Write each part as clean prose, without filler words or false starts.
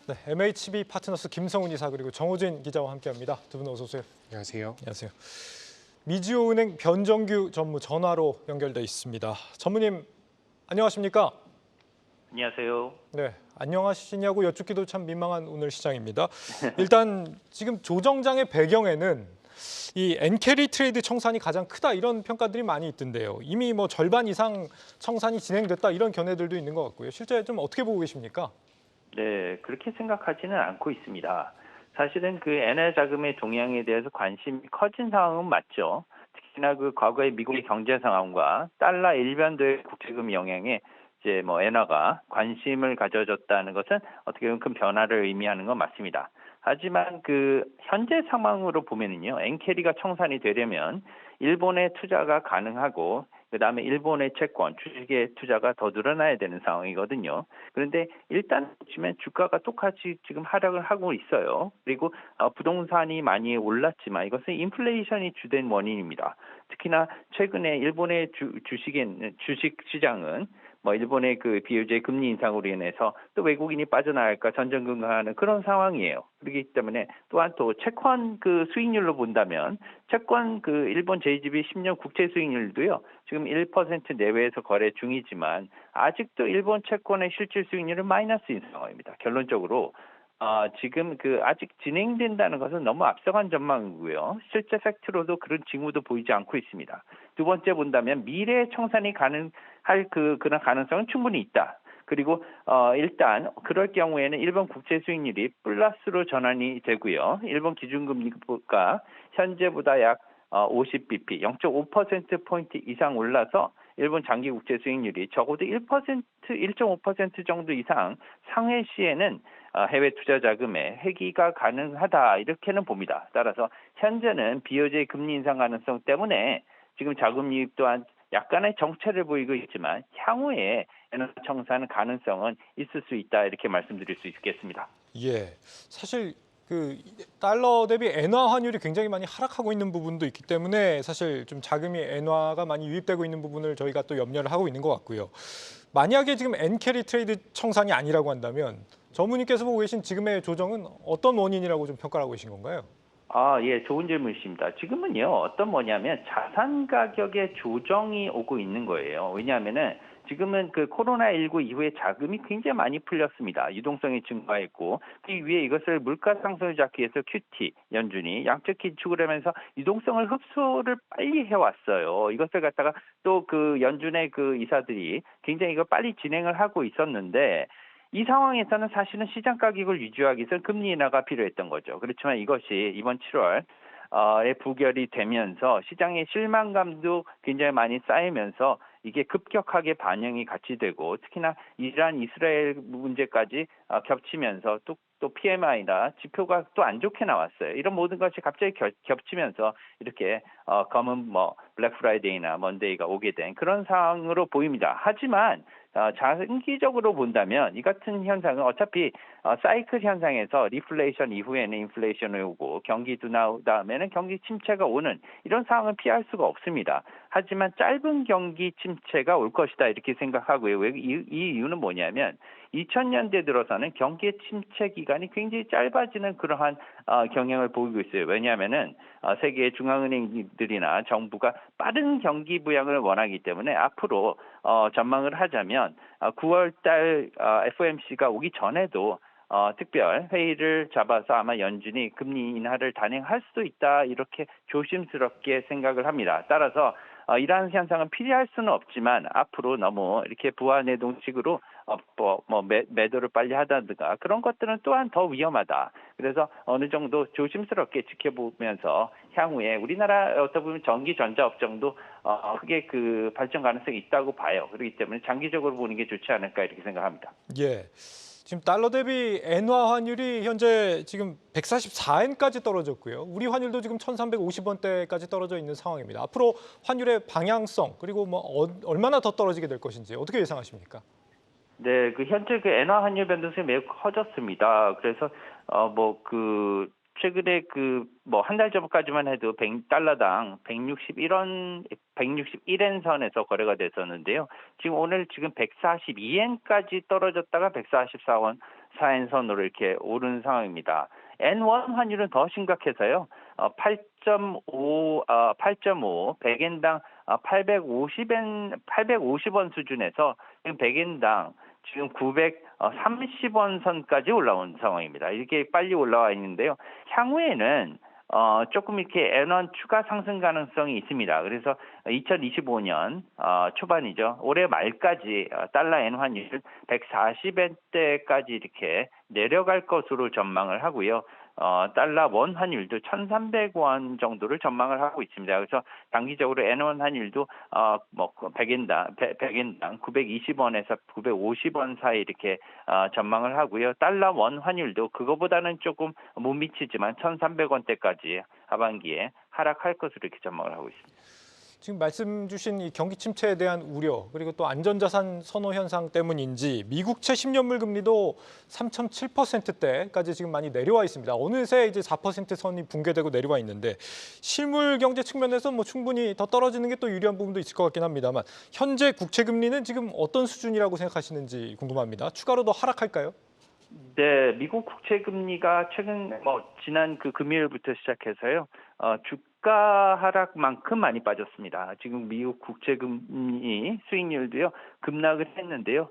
네, MHB 파트너스 김성훈 이사 그리고 정호진 기자와 함께합니다. 두 분 어서 오세요. 안녕하세요. 안녕하세요. 미지오은행 변정규 전무 전화로 연결돼 있습니다. 전무님 안녕하십니까? 안녕하세요. 네, 안녕하시냐고 여쭙기도 참 민망한 오늘 시장입니다. 일단 지금 조정장의 배경에는 이 엔캐리 트레이드 청산이 가장 크다 이런 평가들이 많이 있던데요. 이미 뭐 절반 이상 청산이 진행됐다 이런 견해들도 있는 것 같고요. 실제 좀 어떻게 보고 계십니까? 네, 그렇게 생각하지는 않고 있습니다. 사실은 그 엔화 자금의 동향에 대해서 관심이 커진 상황은 맞죠. 특히나 그 과거의 미국의 경제 상황과 달러 일변도의 국제금 영향에 이제 뭐 엔화가 관심을 가져줬다는 것은 어떻게 보면 큰 변화를 의미하는 건 맞습니다. 하지만 그 현재 상황으로 보면은요, 엔캐리가 청산이 되려면 일본의 투자가 가능하고 그다음에 일본의 채권, 주식의 투자가 더 늘어나야 되는 상황이거든요. 그런데 일단 보시면 주가가 똑같이 지금 하락을 하고 있어요. 그리고 부동산이 많이 올랐지만 이것은 인플레이션이 주된 원인입니다. 특히나 최근에 일본의 주식 시장은 뭐 일본의 그 BOJ 금리 인상으로 인해서 또 외국인이 빠져나갈까 전전긍긍하는 그런 상황이에요. 그렇기 때문에 또한 또 채권 그 수익률로 본다면 채권 그 일본 JGB 10년 국채 수익률도요. 지금 1% 내외에서 거래 중이지만 아직도 일본 채권의 실질 수익률은 마이너스인 상황입니다. 결론적으로 지금 그 아직 진행된다는 것은 너무 앞서간 전망이고요. 실제 팩트로도 그런 징후도 보이지 않고 있습니다. 두 번째 본다면 미래 청산이 가능할 그런 가능성은 충분히 있다. 그리고 일단 그럴 경우에는 일본 국채 수익률이 플러스로 전환이 되고요. 일본 기준금리가 현재보다 약 50bp, 0.5%포인트 이상 올라서 일본 장기 국채 수익률이 적어도 1%, 1.5% 정도 이상 상회 시에는 해외 투자 자금의 회귀가 가능하다 이렇게는 봅니다. 따라서 현재는 BOJ 금리 인상 가능성 때문에 지금 자금 유입 또한 약간의 정체를 보이고 있지만 향후에 엔화 청산 가능성은 있을 수 있다 이렇게 말씀드릴 수 있겠습니다. 예, 사실 그 달러 대비 엔화 환율이 굉장히 많이 하락하고 있는 부분도 있기 때문에 사실 좀 자금이 엔화가 많이 유입되고 있는 부분을 저희가 또 염려를 하고 있는 것 같고요. 만약에 지금 엔캐리 트레이드 청산이 아니라고 한다면 전무님께서 보고 계신 지금의 조정은 어떤 원인이라고 좀 평가를 하고 계신 건가요? 예, 좋은 질문이십니다. 지금은요, 어떤 뭐냐면 자산 가격의 조정이 오고 있는 거예요. 왜냐하면은 지금은 그 코로나19 이후에 자금이 굉장히 많이 풀렸습니다. 유동성이 증가했고, 그 위에 이것을 물가 상승을 잡기 위해서 QT, 연준이 양적 기축을 하면서 유동성을 흡수를 빨리 해왔어요. 이것을 갖다가 또 그 연준의 그 이사들이 굉장히 이거 빨리 진행을 하고 있었는데, 이 상황에서는 사실은 시장 가격을 유지하기 위해서 금리 인하가 필요했던 거죠. 그렇지만 이것이 이번 7월에 부결이 되면서 시장의 실망감도 굉장히 많이 쌓이면서 이게 급격하게 반영이 같이 되고 특히나 이란 이스라엘 문제까지 겹치면서 또 PMI나 지표가 또 안 좋게 나왔어요. 이런 모든 것이 갑자기 겹치면서 이렇게 검은 뭐 블랙 프라이데이나 먼데이가 오게 된 그런 상황으로 보입니다. 하지만 장기적으로 본다면 이 같은 현상은 어차피 사이클 현상에서 리플레이션 이후에는 인플레이션이 오고 경기 둔화 다음에는 경기 침체가 오는 이런 상황은 피할 수가 없습니다. 하지만 짧은 경기 침체가 올 것이다 이렇게 생각하고요. 이 이유는 뭐냐면 2000년대 들어서는 경기 침체 기간이 굉장히 짧아지는 그러한 경향을 보이고 있어요. 왜냐하면은 세계 중앙은행들이나 정부가 빠른 경기 부양을 원하기 때문에 앞으로 전망을 하자면 9월 달 FOMC가 오기 전에도 특별 회의를 잡아서 아마 연준이 금리 인하를 단행할 수도 있다 이렇게 조심스럽게 생각을 합니다. 따라서 이러한 현상은 피할 수는 없지만 앞으로 너무 이렇게 부화내동식으로 매도를 빨리 하다든가 그런 것들은 또한 더 위험하다. 그래서 어느 정도 조심스럽게 지켜보면서 향후에 우리나라 어떻게 보면 전기 전자 업종도 크게 그 발전 가능성이 있다고 봐요. 그렇기 때문에 장기적으로 보는 게 좋지 않을까 이렇게 생각합니다. 예. 지금 달러 대비 엔화 환율이 현재 지금 144엔까지 떨어졌고요. 우리 환율도 지금 1,350원대까지 떨어져 있는 상황입니다. 앞으로 환율의 방향성 그리고 뭐 얼마나 더 떨어지게 될 것인지 어떻게 예상하십니까? 네, 그 현재 그 엔화 환율 변동성이 매우 커졌습니다. 그래서 그 최근에 그 뭐 한 달 전까지만 해도 달러당 161엔 선에서 거래가 됐었는데요. 지금 오늘 지금 142엔까지 떨어졌다가 144원 4엔 선으로 이렇게 오른 상황입니다. N1 환율은 더 심각해서요. 8.5, 100엔당 850원 수준에서 지금 100엔당 지금 930원 선까지 올라온 상황입니다. 이렇게 빨리 올라와 있는데요. 향후에는 조금 이렇게 N1 추가 상승 가능성이 있습니다. 그래서 2025년 초반이죠. 올해 말까지 달러 N 환율 140엔대까지 이렇게 내려갈 것으로 전망을 하고요. 달러 원 환율도 1,300원 정도를 전망을 하고 있습니다. 그래서 단기적으로 N1 환율도 100엔당 920원에서 950원 사이 이렇게 전망을 하고요. 달러 원 환율도 그거보다는 조금 못 미치지만 1,300원대까지 하반기에 하락할 것으로 이렇게 전망을 하고 있습니다. 지금 말씀 주신 이 경기 침체에 대한 우려 그리고 또 안전자산 선호 현상 때문인지 미국채 10년물 금리도 3.7%대까지 지금 많이 내려와 있습니다. 어느새 이제 4% 선이 붕괴되고 내려와 있는데 실물 경제 측면에서 뭐 충분히 더 떨어지는 게 또 유리한 부분도 있을 것 같긴 합니다만 현재 국채 금리는 지금 어떤 수준이라고 생각하시는지 궁금합니다. 추가로 더 하락할까요? 네, 미국 국채 금리가 최근 지난 그 금요일부터 시작해서요. 주가 하락만큼 많이 빠졌습니다. 지금 미국 국채 금리 수익률도요 급락을 했는데요.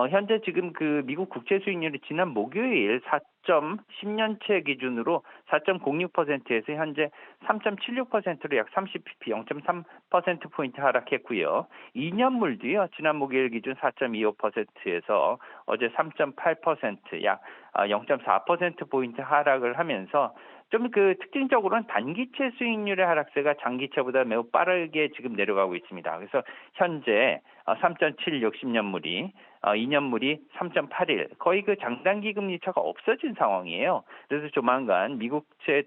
현재 지금 그 미국 국채 수익률이 지난 목요일 10년채 기준으로 4.06%에서 현재 3.76%로 약 30pp 0.3%포인트 하락했고요. 2년물도요. 지난 목요일 기준 4.25%에서 어제 3.8% 약 0.4%포인트 하락을 하면서 좀 그 특징적으로는 단기채 수익률의 하락세가 장기채보다 매우 빠르게 지금 내려가고 있습니다. 그래서 현재 3.76 10년물이 2년물이 3.81 거의 그 장단기 금리 차가 없어진 상황이에요. 그래서 조만간 미국채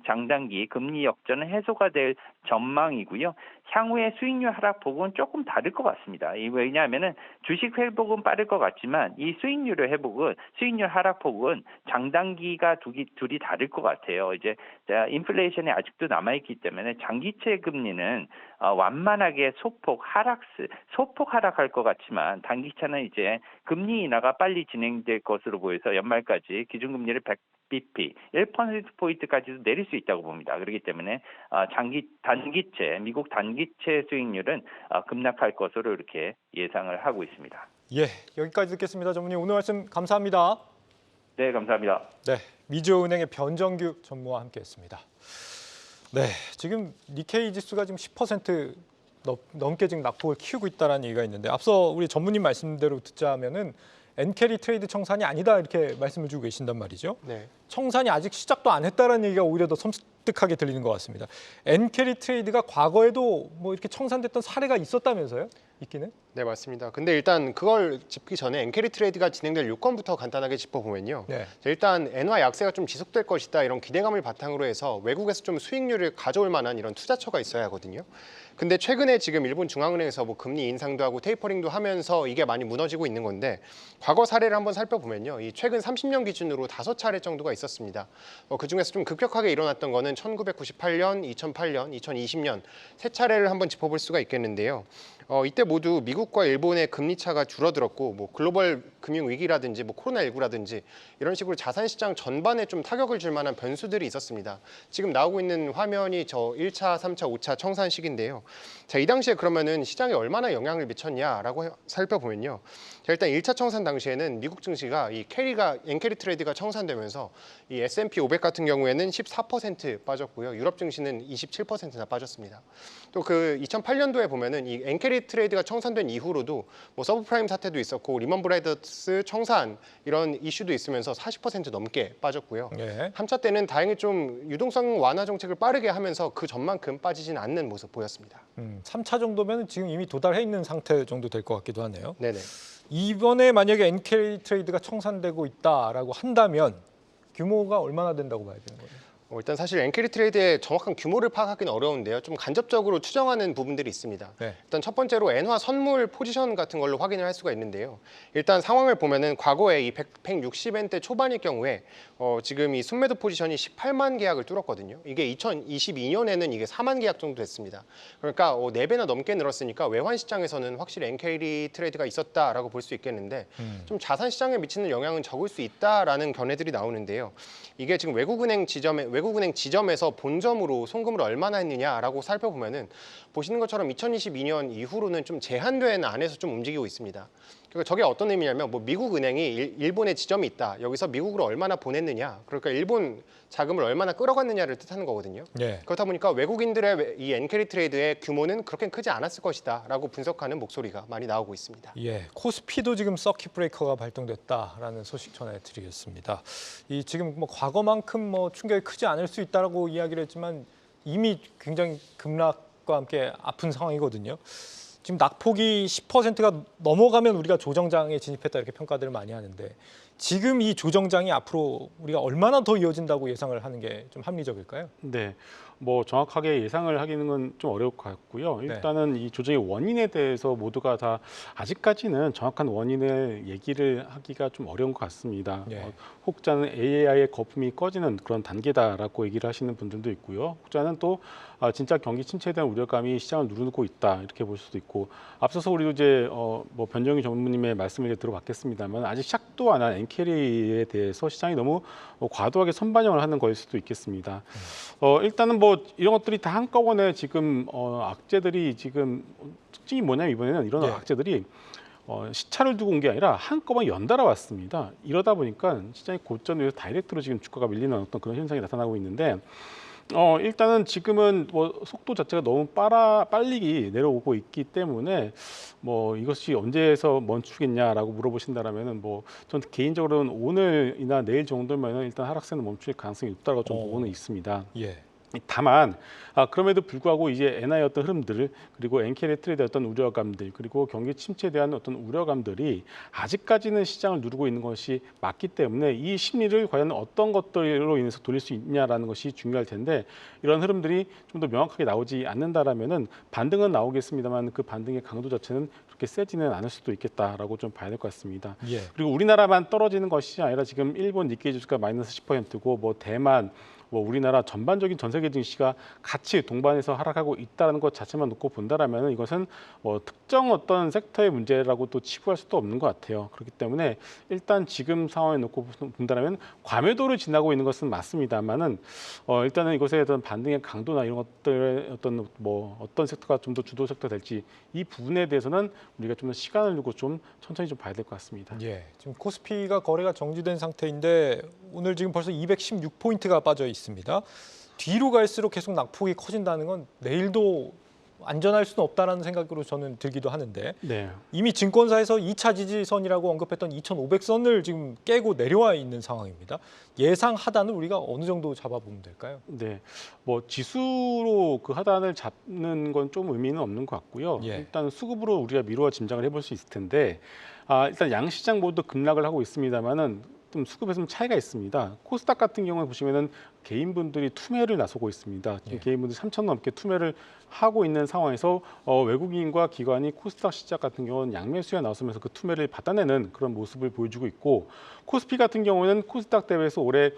장단기 금리 역전은 해소가 될 전망이고요. 향후의 수익률 하락폭은 조금 다를 것 같습니다. 왜냐하면은 주식 회복은 빠를 것 같지만 이 수익률의 회복은 수익률 하락폭은 장단기가 둘이 다를 것 같아요. 이제 인플레이션이 아직도 남아있기 때문에 장기채 금리는 완만하게 소폭 하락할 것 같지만 단기채는 이제 금리 인하가 빨리 진행될 것으로 보여서 연말까지 기준금리를 100bp, 1%포인트까지도 내릴 수 있다고 봅니다. 그렇기 때문에 미국 단기채 수익률은 급락할 것으로 이렇게 예상을 하고 있습니다. 예, 여기까지 듣겠습니다. 전문님 오늘 말씀 감사합니다. 네, 감사합니다. 네, 미주은행의 변정규 전무와 함께했습니다. 네, 지금 니케이 지수가 지금 10% 넘게 지금 낙폭을 키우고 있다는 얘기가 있는데 앞서 우리 전무님 말씀대로 듣자면은 엔캐리 트레이드 청산이 아니다 이렇게 말씀을 주고 계신단 말이죠. 네. 청산이 아직 시작도 안 했다라는 얘기가 오히려 더 섬뜩하게 들리는 것 같습니다. 엔캐리 트레이드가 과거에도 뭐 이렇게 청산됐던 사례가 있었다면서요? 있기는? 네, 맞습니다. 근데 일단 그걸 짚기 전에 엔캐리 트레이드가 진행될 요건부터 간단하게 짚어보면요. 네. 일단 엔화 약세가 좀 지속될 것이다 이런 기대감을 바탕으로 해서 외국에서 좀 수익률을 가져올 만한 이런 투자처가 있어야 하거든요. 근데 최근에 지금 일본 중앙은행에서 뭐 금리 인상도 하고 테이퍼링도 하면서 이게 많이 무너지고 있는 건데 과거 사례를 한번 살펴보면요. 이 최근 30년 기준으로 5차례 정도가 있었습니다. 그중에서 좀 급격하게 일어났던 거는 1998년, 2008년, 2020년 세 차례를 한번 짚어볼 수가 있겠는데요. 이때 모두 미국과 일본의 금리 차가 줄어들었고 뭐 글로벌 금융 위기라든지 뭐 코로나19라든지 이런 식으로 자산 시장 전반에 좀 타격을 줄 만한 변수들이 있었습니다. 지금 나오고 있는 화면이 저 1차, 3차, 5차 청산 시기인데요. 자, 이 당시에 그러면은 시장에 얼마나 영향을 미쳤냐라고 살펴보면요. 자, 일단 1차 청산 당시에는 미국 증시가 이 엔캐리 트레이드가 청산되면서 이 S&P 500 같은 경우에는 14% 빠졌고요. 유럽 증시는 27%나 빠졌습니다. 또 그 2008년도에 보면은 이 엔캐리 트레이드가 청산된 이후로도 뭐 서브프라임 사태도 있었고 리먼 브라더스 청산 이런 이슈도 있으면서 40% 넘게 빠졌고요. 예. 3차 때는 다행히 좀 유동성 완화 정책을 빠르게 하면서 그 전만큼 빠지진 않는 모습 보였습니다. 3차 정도면 지금 이미 도달해 있는 상태 정도 될 것 같기도 하네요. 네네. 이번에 만약에 엔캐리 트레이드가 청산되고 있다라고 한다면 규모가 얼마나 된다고 봐야 되는 거예요? 일단 사실 엔캐리 트레이드의 정확한 규모를 파악하기는 어려운데요. 좀 간접적으로 추정하는 부분들이 있습니다. 네. 일단 첫 번째로 엔화 선물 포지션 같은 걸로 확인을 할 수가 있는데요. 일단 상황을 보면은 과거에 이 160엔대 초반일 경우에 지금 이 순매도 포지션이 18만 계약을 뚫었거든요. 이게 2022년에는 이게 4만 계약 정도 됐습니다. 그러니까 4배나 넘게 늘었으니까 외환 시장에서는 확실히 엔캐리 트레이드가 있었다라고 볼 수 있겠는데 좀 자산 시장에 미치는 영향은 적을 수 있다라는 견해들이 나오는데요. 이게 지금 외국은행 지점에서 본점으로 송금을 얼마나 했느냐라고 살펴보면은 보시는 것처럼 2022년 이후로는 좀 제한된 안에서 좀 움직이고 있습니다. 그러니까 저게 어떤 의미냐면 뭐 미국 은행이 일본에 지점이 있다. 여기서 미국으로 얼마나 보냈느냐. 그러니까 일본 자금을 얼마나 끌어갔느냐를 뜻하는 거거든요. 네. 그렇다 보니까 외국인들의 이 엔캐리 트레이드의 규모는 그렇게 크지 않았을 것이다라고 분석하는 목소리가 많이 나오고 있습니다. 예, 코스피도 지금 서킷 브레이커가 발동됐다라는 소식 전해드리겠습니다. 이 지금 뭐 과거만큼 뭐 충격이 크지 않을 수 있다라고 이야기를 했지만 이미 굉장히 급락과 함께 아픈 상황이거든요. 지금 낙폭이 10%가 넘어가면 우리가 조정장에 진입했다 이렇게 평가들을 많이 하는데 지금 이 조정장이 앞으로 우리가 얼마나 더 이어진다고 예상을 하는 게 좀 합리적일까요? 네, 뭐 정확하게 예상을 하기는 건 좀 어려울 것 같고요. 일단은 이 조정의 원인에 대해서 모두가 다 아직까지는 정확한 원인을 얘기를 하기가 좀 어려운 것 같습니다. 네. 혹자는 AI의 거품이 꺼지는 그런 단계다라고 얘기를 하시는 분들도 있고요. 혹자는 또 진짜 경기 침체에 대한 우려감이 시장을 누르고 있다 이렇게 볼 수도 있고 앞서서 우리도 이제 뭐 변정희 전무님의 말씀을 이제 들어봤겠습니다만 아직 시작도 안 한 엔캐리에 대해서 시장이 너무 과도하게 선반영을 하는 거일 수도 있겠습니다. 일단은 뭐 이런 것들이 다 한꺼번에 지금 악재들이 지금 특징이 뭐냐면 이번에는 이런 네. 악재들이 시차를 두고 온 게 아니라 한꺼번에 연달아 왔습니다. 이러다 보니까 시장이 고점 위에서 다이렉트로 지금 주가가 밀리는 어떤 그런 현상이 나타나고 있는데 일단은 지금은 뭐 속도 자체가 너무 빨리 내려오고 있기 때문에 뭐 이것이 언제에서 멈추겠냐라고 물어보신다라면은 뭐 전 개인적으로는 오늘이나 내일 정도면은 일단 하락세는 멈출 가능성이 높다고 좀 보고는 있습니다. 예. 다만 그럼에도 불구하고 이제 엔화의 어떤 흐름들 그리고 엔캐리 트레이드의 어떤 우려감들 그리고 경기 침체에 대한 어떤 우려감들이 아직까지는 시장을 누르고 있는 것이 맞기 때문에 이 심리를 과연 어떤 것들로 인해서 돌릴 수 있냐라는 것이 중요할 텐데 이런 흐름들이 좀 더 명확하게 나오지 않는다라면은 반등은 나오겠습니다만 그 반등의 강도 자체는 그렇게 세지는 않을 수도 있겠다라고 좀 봐야 될 것 같습니다. 예. 그리고 우리나라만 떨어지는 것이 아니라 지금 일본 니케이 지수가 마이너스 10%고 뭐 대만 뭐 우리나라 전반적인 전 세계 증시가 같이 동반해서 하락하고 있다는 것 자체만 놓고 본다라면 이것은 뭐 특정 어떤 섹터의 문제라고 또 치부할 수도 없는 것 같아요. 그렇기 때문에 일단 지금 상황에 놓고 본다라면 과매도를 지나고 있는 것은 맞습니다만은 일단은 이것에 대한 반등의 강도나 이런 것들의 어떤 섹터가 좀 더 주도 섹터 될지 이 부분에 대해서는 우리가 좀 더 시간을 두고 좀 천천히 좀 봐야 될 것 같습니다. 예, 지금 코스피가 거래가 정지된 상태인데 오늘 지금 벌써 216포인트가 빠져 있습니다. 뒤로 갈수록 계속 낙폭이 커진다는 건 내일도 안전할 수는 없다라는 생각으로 저는 들기도 하는데 네. 이미 증권사에서 2차 지지선이라고 언급했던 2,500선을 지금 깨고 내려와 있는 상황입니다. 예상 하단은 우리가 어느 정도 잡아보면 될까요? 네, 뭐 지수로 그 하단을 잡는 건 좀 의미는 없는 것 같고요. 예. 일단 수급으로 우리가 미루어 짐작을 해볼 수 있을 텐데, 일단 양시장 모두 급락을 하고 있습니다만은 좀 수급에 좀 차이가 있습니다. 코스닥 같은 경우에 보시면은 개인분들이 투매를 나서고 있습니다. 예. 개인분들이 3천 넘게 투매를 하고 있는 상황에서 외국인과 기관이 코스닥 시장 같은 경우는 양매수가 나서면서 그 투매를 받아내는 그런 모습을 보여주고 있고 코스피 같은 경우는 코스닥 대비해서 올해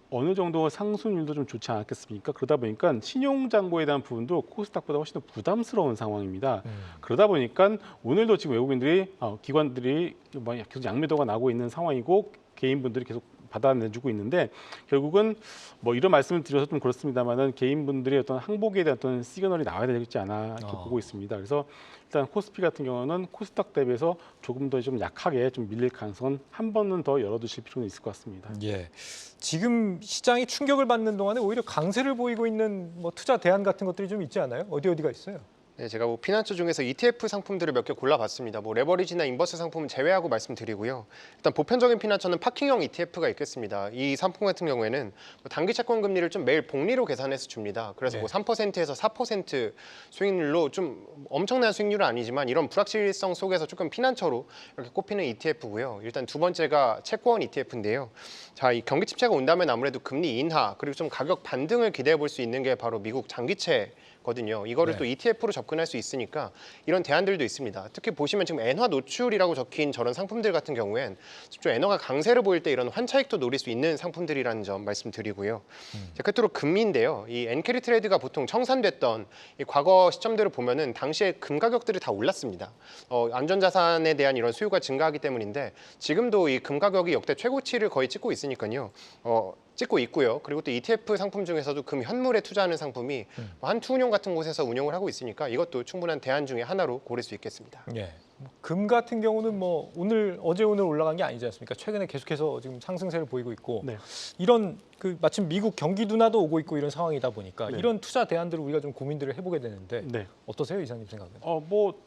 어느 정도 상승률도 좀 좋지 않았겠습니까? 그러다 보니까 신용잔고에 대한 부분도 코스닥보다 훨씬 더 부담스러운 상황입니다. 그러다 보니까 오늘도 지금 외국인들이 기관들이 계속 양매도가 나고 있는 상황이고 개인분들이 계속 받아내주고 있는데 결국은 뭐 이런 말씀을 드려서 좀 그렇습니다만은 개인분들의 어떤 항복에 대한 어떤 시그널이 나와야 되지 않아 이렇게 보고 있습니다. 그래서 일단 코스피 같은 경우는 코스닥 대비해서 조금 더 좀 약하게 좀 밀릴 가능성은 한 번은 더 열어두실 필요는 있을 것 같습니다. 예. 지금 시장이 충격을 받는 동안에 오히려 강세를 보이고 있는 뭐 투자 대안 같은 것들이 좀 있지 않아요? 어디가 있어요? 네, 제가 뭐 피난처 중에서 ETF 상품들을 몇 개 골라봤습니다. 뭐 레버리지나 인버스 상품은 제외하고 말씀드리고요. 일단 보편적인 피난처는 파킹형 ETF가 있겠습니다. 이 상품 같은 경우에는 뭐 단기 채권 금리를 좀 매일 복리로 계산해서 줍니다. 그래서 네. 뭐 3%에서 4% 수익률로 좀 엄청난 수익률은 아니지만 이런 불확실성 속에서 조금 피난처로 이렇게 꼽히는 ETF고요. 일단 두 번째가 채권 ETF인데요. 자, 이 경기 침체가 온다면 아무래도 금리 인하 그리고 좀 가격 반등을 기대해 볼 수 있는 게 바로 미국 장기채 거든요. 이거를 네. 또 ETF로 접근할 수 있으니까 이런 대안들도 있습니다. 특히 보시면 지금 엔화 노출이라고 적힌 저런 상품들 같은 경우엔 좀 엔화가 강세를 보일 때 이런 환차익도 노릴 수 있는 상품들이라는 점 말씀드리고요. 자, 끝으로 금리인데요. 이 엔캐리 트레이드가 보통 청산됐던 이 과거 시점들을 보면은 당시에 금 가격들이 다 올랐습니다. 안전자산에 대한 이런 수요가 증가하기 때문인데 지금도 이 금 가격이 역대 최고치를 거의 찍고 있으니까요. 찍고 있고요. 그리고 또 ETF 상품 중에서도 금 현물에 투자하는 상품이 한 투운용 같은 곳에서 운용을 하고 있으니까 이것도 충분한 대안 중에 하나로 고를 수 있겠습니다. 예. 금 같은 경우는 뭐 어제 오늘 올라간 게 아니지 않습니까? 최근에 계속해서 지금 상승세를 보이고 있고 네. 이런 그 마침 미국 경기 둔화도 오고 있고 이런 상황이다 보니까 네. 이런 투자 대안들을 우리가 좀 고민들을 해보게 되는데 네. 어떠세요, 이사님 생각은? 뭐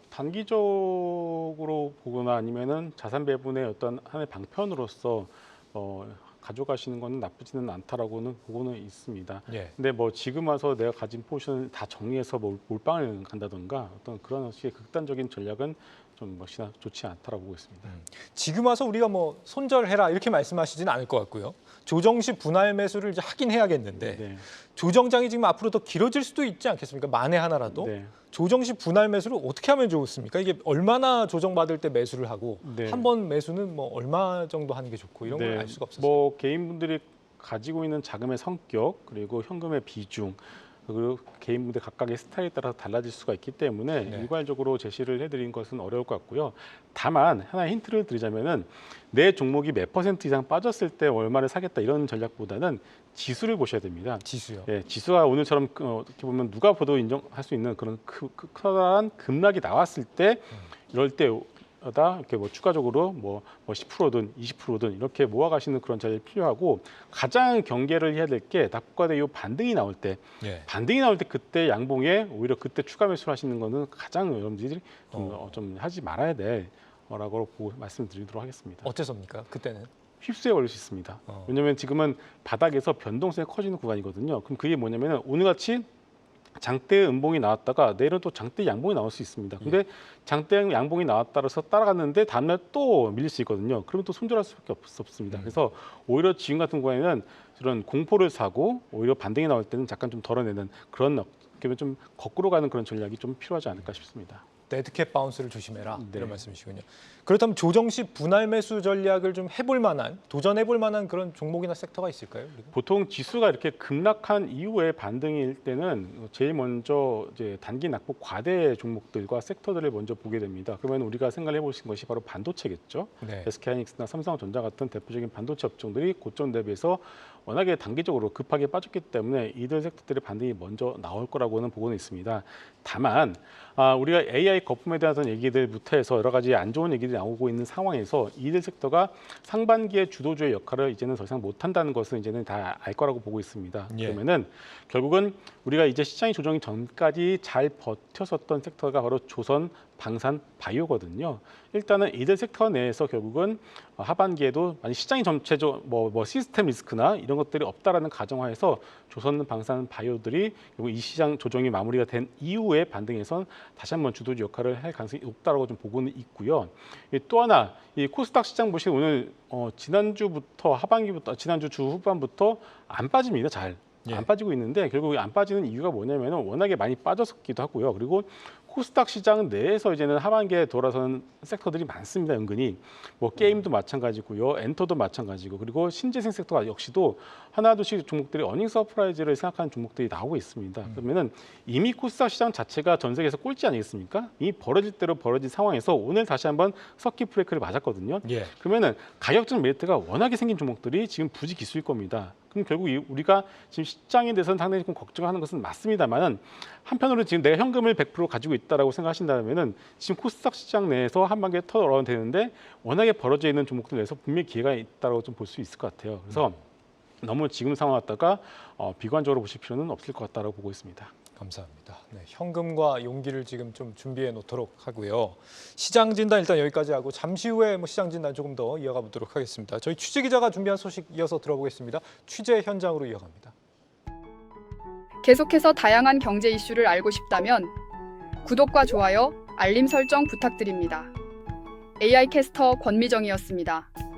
단기적으로 보거나 아니면은 자산 배분의 어떤 하나의 방편으로서 가져가시는 거는 나쁘지는 않다라고는 보고는 있습니다. 예. 근데 뭐 지금 와서 내가 가진 포지션을 다 정리해서 몰빵을 간다던가 어떤 그런 식의 극단적인 전략은 좀 역시나 좋지 않다라고 보고 있습니다. 지금 와서 우리가 뭐 손절해라 이렇게 말씀하시지는 않을 것 같고요. 조정 시 분할 매수를 이제 하긴 해야겠는데 네. 조정장이 지금 앞으로 더 길어질 수도 있지 않겠습니까? 만에 하나라도. 네. 조정 시 분할 매수를 어떻게 하면 좋습니까? 이게 얼마나 조정받을 때 매수를 하고 네. 한 번 매수는 뭐 얼마 정도 하는 게 좋고 이런 걸 네. 알 수가 없어요. 뭐 개인분들이 가지고 있는 자금의 성격 그리고 현금의 비중 그리고 개인분들 각각의 스타일에 따라서 달라질 수가 있기 때문에 네. 일괄적으로 제시를 해드린 것은 어려울 것 같고요. 다만 하나의 힌트를 드리자면은 내 종목이 몇 %, 이상 빠졌을 때 얼마를 사겠다 이런 전략보다는 지수를 보셔야 됩니다. 지수요. 예, 지수가 오늘처럼 어떻게 보면 누가 봐도 인정할 수 있는 그런 커다란 급락이 나왔을 때 이럴 때다 이렇게 뭐 추가적으로 뭐 10%든 20%든 이렇게 모아가시는 그런 전략이 필요하고 가장 경계를 해야 될 게 낙폭과대 이 반등이 나올 때 예. 반등이 나올 때 그때 양봉에 오히려 그때 추가 매수를 하시는 거는 가장 여러분들이 좀 하지 말아야 될 거라고 말씀드리도록 하겠습니다. 어째서입니까? 그때는? 휩쓸려 버릴 수 있습니다. 왜냐하면 지금은 바닥에서 변동성이 커지는 구간이거든요. 그럼 그게 뭐냐면 오늘같이 장대 음봉이 나왔다가 내일은 또 장대 양봉이 나올 수 있습니다. 근데 장대 양봉이 나왔다라서 따라갔는데 다음날 또 밀릴 수 있거든요. 그러면 또 손절할 수밖에 없습니다. 그래서 오히려 지금 같은 경우에는 이런 공포를 사고 오히려 반등이 나올 때는 잠깐 좀 덜어내는 그런 좀 거꾸로 가는 그런 전략이 좀 필요하지 않을까 싶습니다. 데드캣 바운스를 조심해라 네. 이런 말씀이시군요. 그렇다면 조정 시 분할 매수 전략을 좀 해볼 만한 도전해볼 만한 그런 종목이나 섹터가 있을까요? 우리가? 보통 지수가 이렇게 급락한 이후에 반등일 때는 제일 먼저 이제 단기 낙폭 과대 종목들과 섹터들을 먼저 보게 됩니다. 그러면 우리가 생각을 해보신 것이 바로 반도체겠죠. 네. SK하이닉스나 삼성전자 같은 대표적인 반도체 업종들이 고점 대비해서 워낙에 단기적으로 급하게 빠졌기 때문에 이들 섹터들의 반등이 먼저 나올 거라고는 보고는 있습니다. 다만 우리가 AI 거품에 대한 얘기들부터 해서 여러 가지 안 좋은 얘기들이 나오고 있는 상황에서 이들 섹터가 상반기의 주도주의 역할을 이제는 더 이상 못한다는 것은 이제는 다 알 거라고 보고 있습니다. 예. 그러면은 결국은 우리가 이제 시장이 조정이 전까지 잘 버텼었던 섹터가 바로 조선, 방산, 바이오거든요. 일단은 이들 섹터 내에서 결국은 하반기에도 만약 시장이 전체적 뭐 시스템 리스크나 이런 것들이 없다라는 가정하에서 조선, 방산, 바이오들이 이 시장 조정이 마무리가 된 이후에 반등해서 다시 한번 주도주 역할을 할 가능성이 높다라고 좀 보고는 있고요. 또 하나 이 코스닥 시장 보시면 오늘 지난주부터 하반기부터 지난주 주 후반부터 안 빠집니다. 잘. 예. 안 빠지고 있는데 결국 안 빠지는 이유가 뭐냐면 워낙에 많이 빠졌기도 하고요. 그리고 코스닥 시장 내에서 이제는 하반기에 돌아서는 섹터들이 많습니다. 은근히 뭐 게임도 마찬가지고요, 엔터도 마찬가지고 그리고 신재생 섹터가 역시도 하나둘씩 종목들이 어닝 서프라이즈를 생각하는 종목들이 나오고 있습니다. 그러면은 이미 코스닥 시장 자체가 전 세계에서 꼴찌 아니겠습니까? 이미 벌어질 대로 벌어진 상황에서 오늘 다시 한번 서킷 브레이크를 맞았거든요. 예. 그러면은 가격적 메리트가 워낙에 생긴 종목들이 지금 부지 기수일 겁니다. 그럼 결국 우리가 지금 시장에 대해서는 상당히 좀 걱정하는 것은 맞습니다만은 한편으로 지금 내가 현금을 100% 가지고 있다라고 생각하신다면은 지금 코스닥 시장 내에서 한 단계 더 올라가면 되는데 워낙에 벌어져 있는 종목들 내에서 분명히 기회가 있다라고 좀 볼 수 있을 것 같아요. 그래서 너무 지금 상황 갖다가 비관적으로 보실 필요는 없을 것 같다라고 보고 있습니다. 감사합니다. 네, 현금과 용기를 지금 좀 준비해 놓도록 하고요. 시장 진단 일단 여기까지 하고 잠시 후에 시장 진단 조금 더 이어가 보도록 하겠습니다. 저희 취재 기자가 준비한 소식 이어서 들어보겠습니다. 취재 현장으로 이어갑니다. 계속해서 다양한 경제 이슈를 알고 싶다면 구독과 좋아요, 알림 설정 부탁드립니다. AI 캐스터 권미정이었습니다.